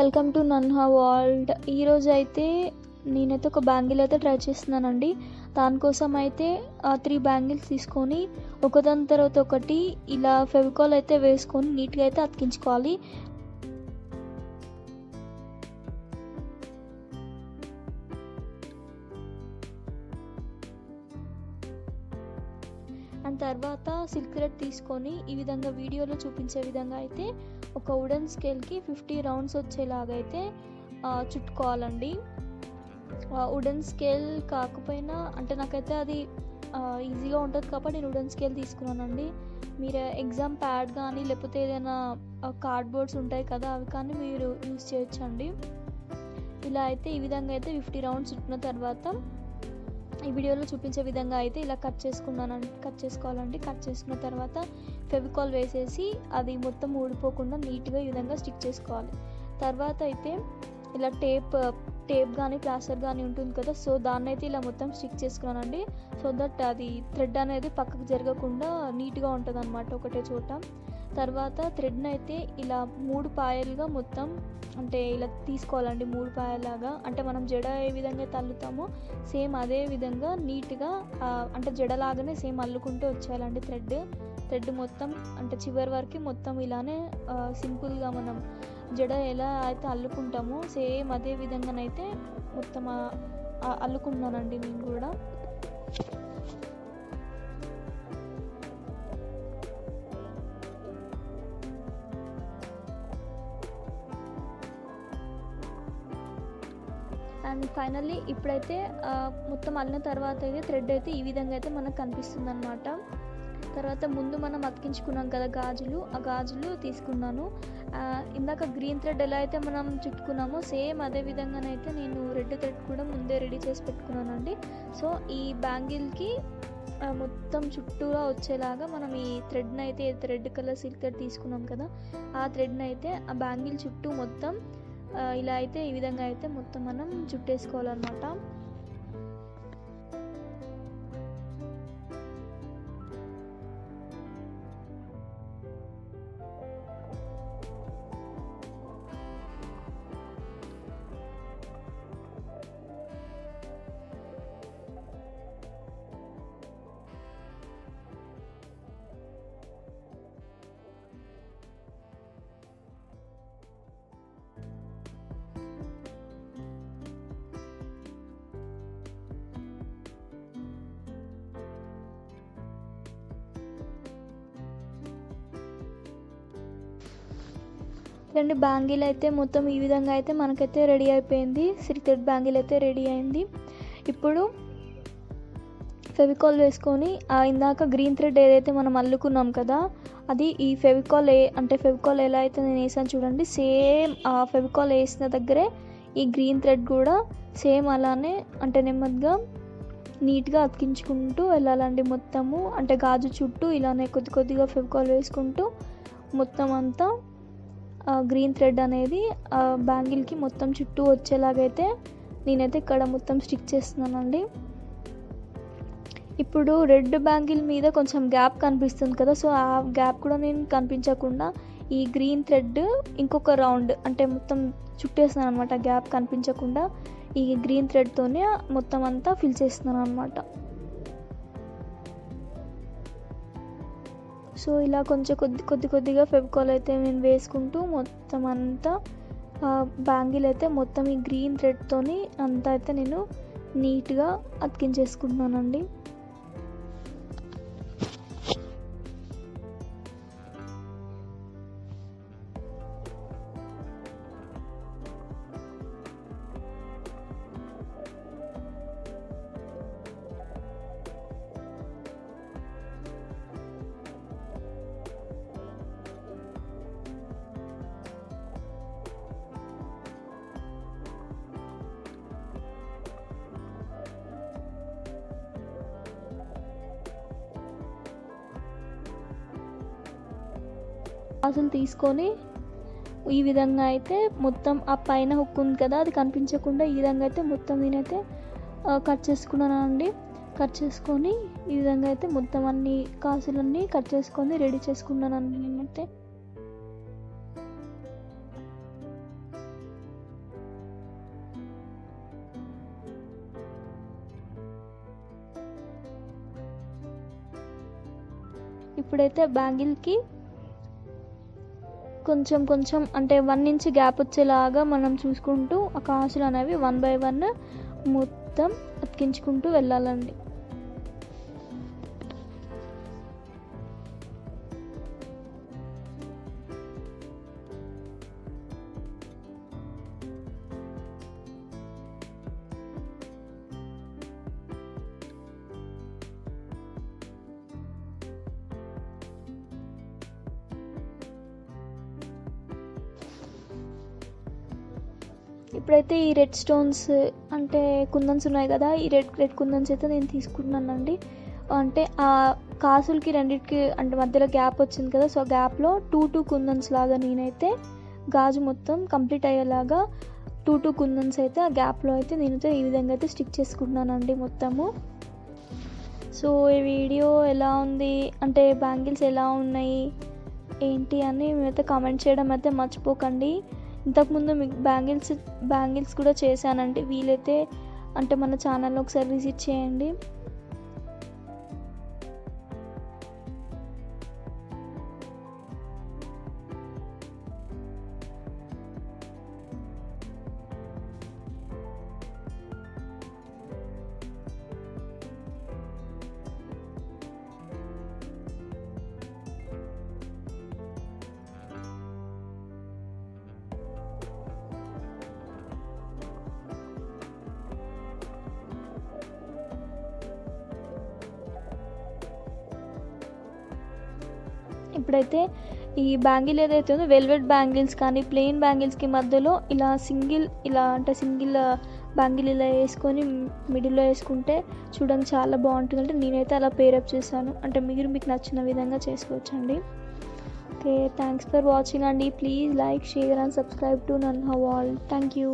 Welcome to Nanha world. ఈరోజు అయితే నేనైతే ఒక బ్యాంగిల్ అయితే ట్రై చేస్తున్నానండి. దానికోసం అయితే 3 బ్యాంగిల్స్ తీసుకొని ఒకదాని తర్వాత ఒకటి ఇలా ఫెవికాల్ అయితే వేసుకొని నీట్గా అయితే అతికించుకోవాలి. అండ్ తర్వాత సిల్క్ థ్రెడ్ తీసుకొని ఈ విధంగా వీడియోలో చూపించే విధంగా అయితే ఒక వుడెన్ స్కేల్కి 50 రౌండ్స్ వచ్చేలాగా అయితే చుట్టుకోవాలండి. వుడెన్ స్కేల్ కాకపోయినా అంటే నాకైతే అది ఈజీగా ఉంటుంది కాబట్టి నేను వుడెన్ స్కేల్ తీసుకున్నానండి. మీరు ఎగ్జామ్ ప్యాడ్ కానీ లేకపోతే ఏదైనా కార్డ్బోర్డ్స్ ఉంటాయి కదా, అవి కానీ మీరు యూజ్ చేయొచ్చండి. ఇలా అయితే ఈ విధంగా అయితే 50 రౌండ్స్ చుట్టిన తర్వాత ఈ వీడియోలో చూపించే విధంగా అయితే ఇలా కట్ చేసుకోవాలండి. కట్ చేసుకున్న తర్వాత ఫెవికాల్ వేసేసి అది మొత్తం ఊడిపోకుండా నీట్గా ఈ విధంగా స్టిక్ చేసుకోవాలి. తర్వాత అయితే ఇలా టేప్ కానీ ప్లాస్టర్ కానీ ఉంటుంది కదా, సో దాన్ని అయితే ఇలా మొత్తం స్టిక్ చేసుకున్నానండి. సో దట్ అది థ్రెడ్ అనేది పక్కకు జరగకుండా నీట్గా ఉంటుంది అన్నమాట ఒకటే చోట. తర్వాత థ్రెడ్ని అయితే ఇలా 3 పాయలుగా మొత్తం అంటే ఇలా తీసుకోవాలండి. 3 పాయలాగా అంటే మనం జడ ఏ విధంగా అయితే అల్లుతామో సేమ్ అదే విధంగా నీట్గా అంటే జడలాగానే సేమ్ అల్లుకుంటూ వచ్చేయాలండి. థ్రెడ్ మొత్తం అంటే చివరి వరకు మొత్తం ఇలానే సింపుల్గా మనం జడ ఎలా అయితే అల్లుకుంటామో సేమ్ అదే విధంగానైతే మొత్తం అల్లుకున్నానండి నేను కూడా. అండ్ ఫైనల్లీ ఇప్పుడైతే మొత్తం అల్లిన తర్వాత అయితే థ్రెడ్ అయితే ఈ విధంగా అయితే మనకు కనిపిస్తుంది అనమాట. తర్వాత ముందు మనం అతికించుకున్నాం కదా గాజులు, ఆ గాజులు తీసుకున్నాను. ఇందాక గ్రీన్ థ్రెడ్ ఎలా అయితే మనం చుట్టుకున్నామో సేమ్ అదే విధంగానైతే నేను రెడ్ థ్రెడ్ కూడా ముందే రెడీ చేసి పెట్టుకున్నానండి. సో ఈ బ్యాంగిల్కి మొత్తం చుట్టూరా వచ్చేలాగా మనం ఈ థ్రెడ్ని అయితే రెడ్ కలర్ సిల్క్ థ్రెడ్ తీసుకున్నాం కదా, ఆ థ్రెడ్ని అయితే ఆ బ్యాంగిల్ చుట్టూ మొత్తం ఇలా అయితే ఈ విధంగా అయితే మొత్తం మనం చుట్టేసుకోవాలన్నమాట. రెండు బ్యాంగిల్ అయితే మొత్తం ఈ విధంగా అయితే మనకైతే రెడీ అయిపోయింది. సిల్క్ థ్రెడ్ బ్యాంగిల్ అయితే రెడీ అయింది. ఇప్పుడు ఫెవికాల్ వేసుకొని ఇందాక గ్రీన్ థ్రెడ్ ఏదైతే మనం అల్లుకున్నాం కదా, అది ఈ ఫెవికాల్ ఫెవికాల్ ఎలా అయితే నేను వేసాను చూడండి, సేమ్ ఆ ఫెవికాల్ వేసిన దగ్గరే ఈ గ్రీన్ థ్రెడ్ కూడా సేమ్ అలానే అంటే నెమ్మదిగా నీట్గా అతికించుకుంటూ వెళ్ళాలండి. మొత్తము అంటే గాజు చుట్టూ ఇలానే కొద్దిగా ఫెవికాల్ వేసుకుంటూ మొత్తం అంతా గ్రీన్ థ్రెడ్ అనేది బ్యాంగిల్కి మొత్తం చుట్టూ వచ్చేలాగైతే నేనైతే ఇక్కడ మొత్తం స్టిక్ చేస్తున్నానండి. ఇప్పుడు రెడ్ బ్యాంగిల్ మీద కొంచెం గ్యాప్ కనిపిస్తుంది కదా, సో ఆ గ్యాప్ కూడా నేను కనిపించకుండా ఈ గ్రీన్ థ్రెడ్ ఇంకొక రౌండ్ అంటే మొత్తం చుట్టేస్తున్నాను అనమాట. గ్యాప్ కనిపించకుండా ఈ గ్రీన్ థ్రెడ్తోనే మొత్తం అంతా ఫిల్ చేస్తున్నాను అనమాట. సో ఇలా కొంచెం కొద్దిగా ఫెవికాల్ అయితే నేను వేసుకుంటూ మొత్తం అంతా బ్యాంగిల్ అయితే మొత్తం ఈ గ్రీన్ థ్రెడ్తోని అంతా అయితే నేను నీట్గా అతికించేసుకుంటున్నానండి. గాజులు తీసుకొని ఈ విధంగా అయితే మొత్తం ఆ పైన హుక్ ఉంది కదా, అది కనిపించకుండా ఈ విధంగా అయితే మొత్తం నేనైతే కట్ చేసుకున్నానండి. కట్ చేసుకొని ఈ విధంగా అయితే మొత్తం అన్ని గాజులన్నీ కట్ చేసుకొని రెడీ చేసుకున్నానండి నేనైతే. ఇప్పుడైతే బ్యాంగిల్కి కొంచెం కొంచెం అంటే 1 ఇంచ్ గ్యాప్ వచ్చేలాగా మనం చూసుకుంటూ ఆ కాసులు అనేవి 1 బై 1 మొత్తం అతికించుకుంటూ వెళ్ళాలండి. ఇప్పుడైతే ఈ రెడ్ స్టోన్స్ అంటే కుందన్స్ ఉన్నాయి కదా, ఈ రెడ్ కుందన్స్ అయితే నేను తీసుకుంటున్నానండి. అంటే ఆ కాసులకి రెండింటికి అంటే మధ్యలో గ్యాప్ వచ్చింది కదా, సో గ్యాప్లో 2 కుందన్స్ లాగా నేనైతే గాజు మొత్తం కంప్లీట్ అయ్యేలాగా 2 కుందన్స్ అయితే ఆ గ్యాప్లో అయితే నేనైతే ఈ విధంగా అయితే స్టిక్ చేసుకుంటున్నానండి మొత్తము. సో ఈ వీడియో ఎలా ఉంది అంటే బ్యాంగిల్స్ ఎలా ఉన్నాయి ఏంటి అని మేమైతే కామెంట్ చేయడం అయితే మర్చిపోకండి. ఇంతకుముందు మీకు బ్యాంగిల్స్ కూడా చేశానండి, వీలైతే అంటే మన ఛానల్లో ఒకసారి విజిట్ చేయండి. ఇప్పుడైతే ఈ బ్యాంగిల్ ఏదైతే ఉందో వెల్వెట్ బ్యాంగిల్స్ కానీ ప్లెయిన్ బ్యాంగిల్స్కి మధ్యలో ఇలా సింగిల్ బ్యాంగిల్ ఇలా వేసుకొని మిడిల్లో వేసుకుంటే చూడడానికి చాలా బాగుంటుంది. అంటే నేనైతే అలా పేరప్ చేశాను, అంటే మీకు నచ్చిన విధంగా చేసుకోవచ్చండి. ఓకే, థ్యాంక్స్ ఫర్ వాచింగ్ అండి. Please like, share and subscribe to Nanha world. Thank you.